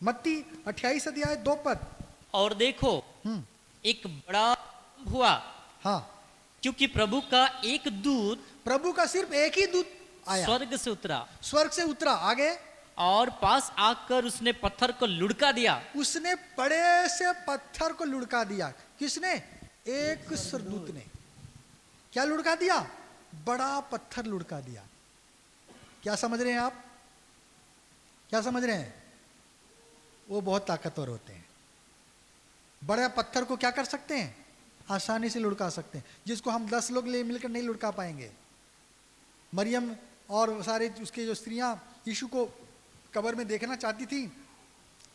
मत्ती 28 अध्याय 2 पद। और देखो एक बड़ा हुआ, हाँ क्योंकि प्रभु का एक दूत, प्रभु का सिर्फ एक ही दूत आया, स्वर्ग से उतरा, स्वर्ग से उतरा। आगे, और पास आकर उसने पत्थर को लुढ़का दिया। उसने बड़े से पत्थर को लुढ़का दिया। किसने, एक सरदूत ने। क्या लुढ़का दिया, बड़ा पत्थर लुढ़का दिया। क्या समझ रहे हैं आप, क्या समझ रहे हैं, वो बहुत ताकतवर होते हैं। बड़े पत्थर को क्या कर सकते हैं, आसानी से लुढ़का सकते हैं, जिसको हम 10 लोग ले मिलकर नहीं लुढ़का पाएंगे। मरियम और सारे उसके जो स्त्रियां यीशु को कब्र में देखना चाहती थी,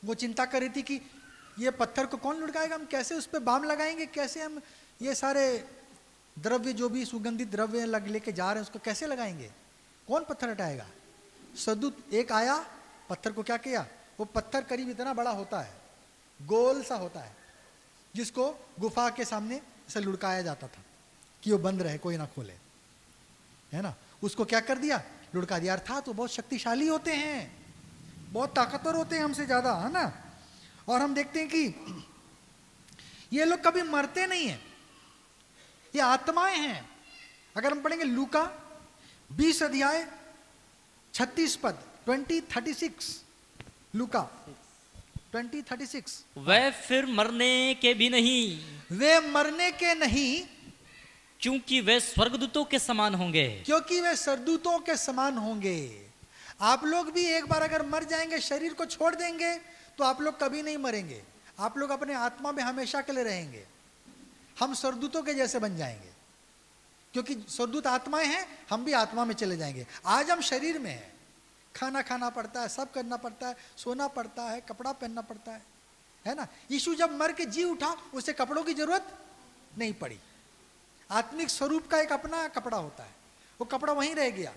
वो चिंता कर रही थी कि ये पत्थर को कौन लुढ़काएगा, हम कैसे उस पर बाम लगाएंगे, कैसे हम ये सारे द्रव्य जो भी सुगंधित द्रव्य लग लेके जा रहे हैं उसको कैसे लगाएंगे? कौन पत्थर हटाएगा? सद्दूत एक आया, पत्थर को क्या किया? वो पत्थर करीब इतना बड़ा होता है, गोल सा होता है, जिसको गुफा के सामने ऐसे लुढ़काया जाता था कि वो बंद रहे, कोई ना खोले, है ना। उसको क्या कर दिया? लुढ़का दिया। अर्थात वो बहुत शक्तिशाली होते हैं, बहुत ताकतवर होते हैं हमसे ज्यादा, है ना। और हम देखते हैं कि ये लोग कभी मरते नहीं हैं, ये आत्माएं हैं। अगर हम पढ़ेंगे लूका 20 अध्याय 36 पद, 20:36, लूका 20:36, वह फिर मरने के भी नहीं, वे मरने के नहीं, क्योंकि वे स्वर्गदूतों के समान होंगे। क्योंकि वे सरदूतों के समान होंगे। आप लोग भी एक बार अगर मर जाएंगे, शरीर को छोड़ देंगे, तो आप लोग कभी नहीं मरेंगे, आप लोग अपने आत्मा में हमेशा के लिए रहेंगे। हम सरदूतों के जैसे बन जाएंगे, क्योंकि सरदूत आत्माएं हैं, हम भी आत्मा में चले जाएंगे। आज हम शरीर में हैं, खाना खाना पड़ता है, सब करना पड़ता है, सोना पड़ता है, कपड़ा पहनना पड़ता है ना। यीशु जब मर के जी उठा, उसे कपड़ों की जरूरत नहीं पड़ी। आत्मिक स्वरूप का एक अपना कपड़ा होता है, वो कपड़ा वहीं रह गया,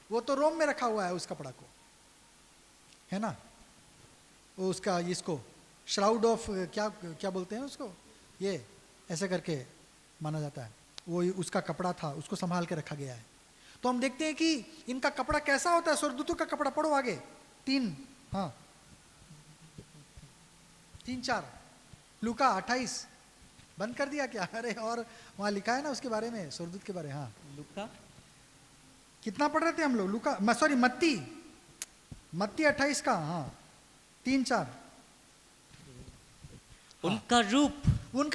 वो तो रोम में रखा हुआ है उस कपड़ा को, है ना। वो उसका इसको श्राउड ऑफ क्या क्या बोलते हैं उसको, ये ऐसे करके माना जाता है, वो उसका कपड़ा था, उसको संभाल के रखा गया है। तो हम देखते हैं कि इनका कपड़ा कैसा होता है, स्वर्गदूतों का कपड़ा। पढ़ो आगे 3, हाँ 3-4, लूका 28, बंद कर दिया क्या? अरे और वहां लिखा है ना उसके बारे में, स्वर्गदूत के बारे में। हाँ लूका कितना पढ़ रहे थे हम लोग? लूका सॉरी मत्ती 28 का, हाँ 3-4। उनका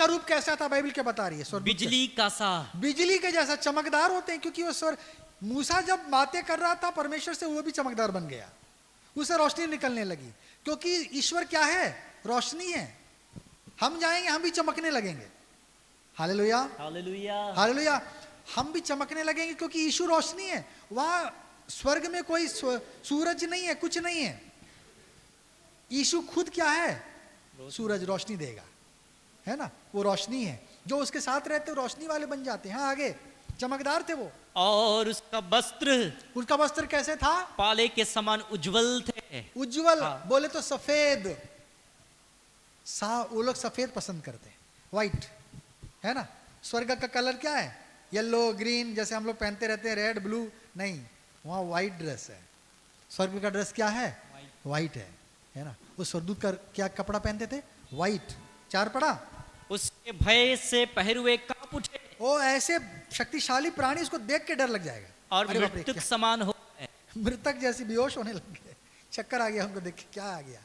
रूप कैसा था? बाइबल क्या बता रही है? बिजली का सा, बिजली के जैसा चमकदार होते हैं, क्योंकि वो मूसा जब बातें कर रहा था परमेश्वर से, वो भी चमकदार बन गया, उसे रोशनी निकलने लगी, क्योंकि ईश्वर क्या है? रोशनी है। हम जाएंगे, हम भी चमकने लगेंगे। Hallelujah, hallelujah, hallelujah. हम भी चमकने लगेंगे, क्योंकि यीशु रोशनी है। वहां स्वर्ग में कोई सूरज नहीं है, कुछ नहीं है। यीशु खुद क्या है? सूरज, रोशनी देगा, है ना। वो रोशनी है, जो उसके साथ रहते रोशनी वाले बन जाते हैं। हाँ आगे, चमकदार थे वो। और उसका वस्त्र कैसे था? पाले के समान उज्जवल थे। उज्जवल, हाँ। बोले तो सफेद। वो लोग सफेद पसंद करते हैं, व्हाइट, है ना। स्वर्ग का कलर क्या है? येलो, ग्रीन, जैसे हम लोग पहनते रहते हैं, रेड, ब्लू, नहीं, वहां व्हाइट ड्रेस है। स्वर्ग का ड्रेस क्या है? व्हाइट है ना। वो स्वर्गदूत का क्या कपड़ा पहनते थे? व्हाइट। 4 पढ़ा, उसके भय से पहरुए कांप उठे। वो ऐसे शक्तिशाली प्राणी, उसको देख के डर लग जाएगा, और मृतक समान हो, मृतक जैसी बेहोश होने लग गए, चक्कर आ गया उनको देख के, क्या आ गया,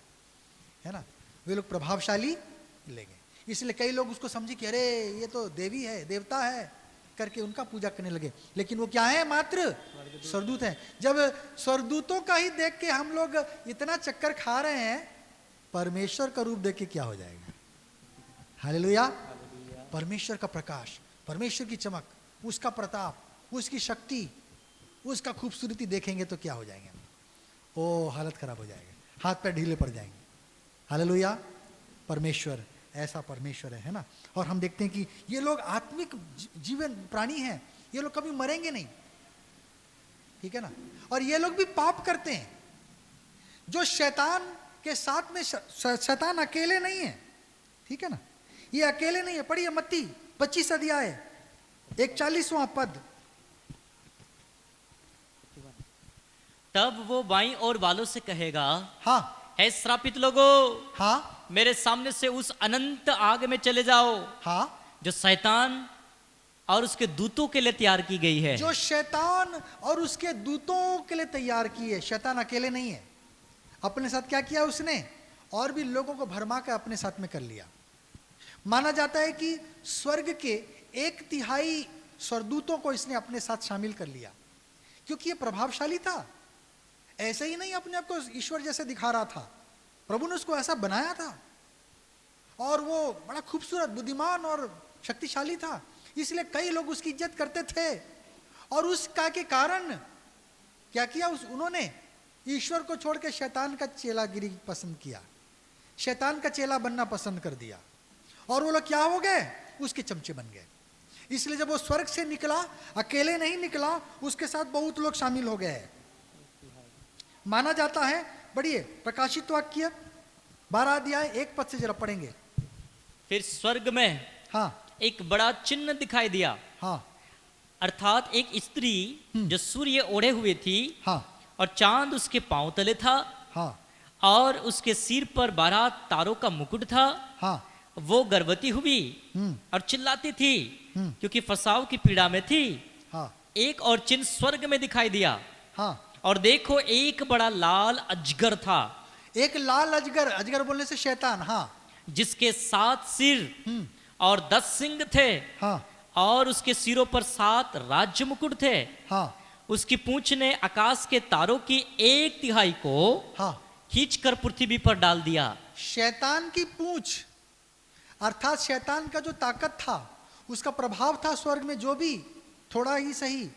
है ना। वे लोग प्रभावशाली लेंगे, इसलिए कई लोग उसको समझे कि अरे ये तो देवी है, देवता है करके उनका पूजा करने लगे, लेकिन वो क्या है? मात्र स्वर्गदूत है। जब स्वर्गदूतों का ही देख के हम लोग इतना चक्कर खा रहे हैं, परमेश्वर का रूप देख के क्या हो जाएगा? हालेलुया। परमेश्वर का प्रकाश, परमेश्वर की चमक, उसका प्रताप, उसकी शक्ति, उसका खूबसूरती देखेंगे तो क्या हो जाएंगे? ओ हालत खराब हो जाएगा, हाथ पैर ढीले पड़ जाएंगे। हालेलुया। परमेश्वर ऐसा परमेश्वर है ना। और हम देखते हैं कि ये लोग आत्मिक जीवन प्राणी हैं, ये लोग कभी मरेंगे नहीं, ठीक है ना। और ये लोग भी पाप करते हैं, जो शैतान के साथ में, शैतान अकेले नहीं है, ठीक है ना, ये अकेले नहीं है। पढ़िए मत्ती 25 अध्याय 41वां पद। तब वो बाईं और वालों से कहेगा, हाँ, हे श्रापित लोगों, हाँ, मेरे सामने से उस अनंत आग में चले जाओ, हाँ, जो शैतान और उसके दूतों के लिए तैयार की गई है। जो शैतान और उसके दूतों के लिए तैयार की है। शैतान अकेले नहीं है, अपने साथ क्या किया उसने? और भी लोगों को भरमा कर अपने साथ में कर लिया। माना जाता है कि स्वर्ग के 1/3 स्वर्गदूतों को इसने अपने साथ शामिल कर लिया, क्योंकि ये प्रभावशाली था। ऐसे ही नहीं अपने आप को ईश्वर जैसे दिखा रहा था, प्रभु ने उसको ऐसा बनाया था, और वो बड़ा खूबसूरत, बुद्धिमान और शक्तिशाली था, इसलिए कई लोग उसकी इज्जत करते थे। और उसका के कारण क्या किया? उन्होंने ईश्वर को छोड़ के शैतान का चेलागिरी पसंद किया, शैतान का चेला बनना पसंद कर दिया, और वो लोग क्या हो गए? उसके चमचे बन गए। इसलिए जब वो स्वर्ग से निकला, अकेले नहीं निकला, उसके साथ बहुत लोग शामिल हो गए। माना जाता है, बढ़िए प्रकाशित वाक्य 12 अध्याय 1 पद से जरा पढ़ेंगे। फिर स्वर्ग में हाँ एक बड़ा चिन्ह दिखाई दिया, हाँ अर्थात एक स्त्री जो सूर्य ओढ़े हुए थी हाँ और चांद उसके पांव तले था हाँ और उसके सिर पर 12 तारों का मुकुट था। हाँ वो गर्भवती हुई और चिल्लाती थी क्योंकि फसाव की पीड़ा में थी। हाँ एक और चिन्ह स्वर्ग में दिखाई दिया हाँ। और देखो एक बड़ा लाल अजगर था, एक लाल अजगर, अजगर बोलने से शैतान, हाँ जिसके 7 सिर और 10 सिंग थे हाँ और उसके सिरों पर 7 राज्य मुकुट थे। हाँ उसकी पूंछ ने आकाश के तारों की 1/3 को हाँ। खींचकर पृथ्वी पर डाल दिया। शैतान की पूंछ, अर्थात शैतान का जो ताकत था, उसका प्रभाव था स्वर्ग में, जो भी थोड़ा ही सही,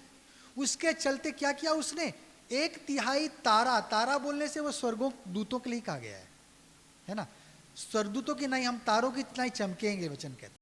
उसके चलते क्या किया उसने, 1/3 तारा, तारा बोलने से वो स्वर्गों दूतों के लिए कहा गया है ना, स्वर्गदूतों की नहीं, हम तारों की नहीं चमकेंगे, वचन कहते हैं।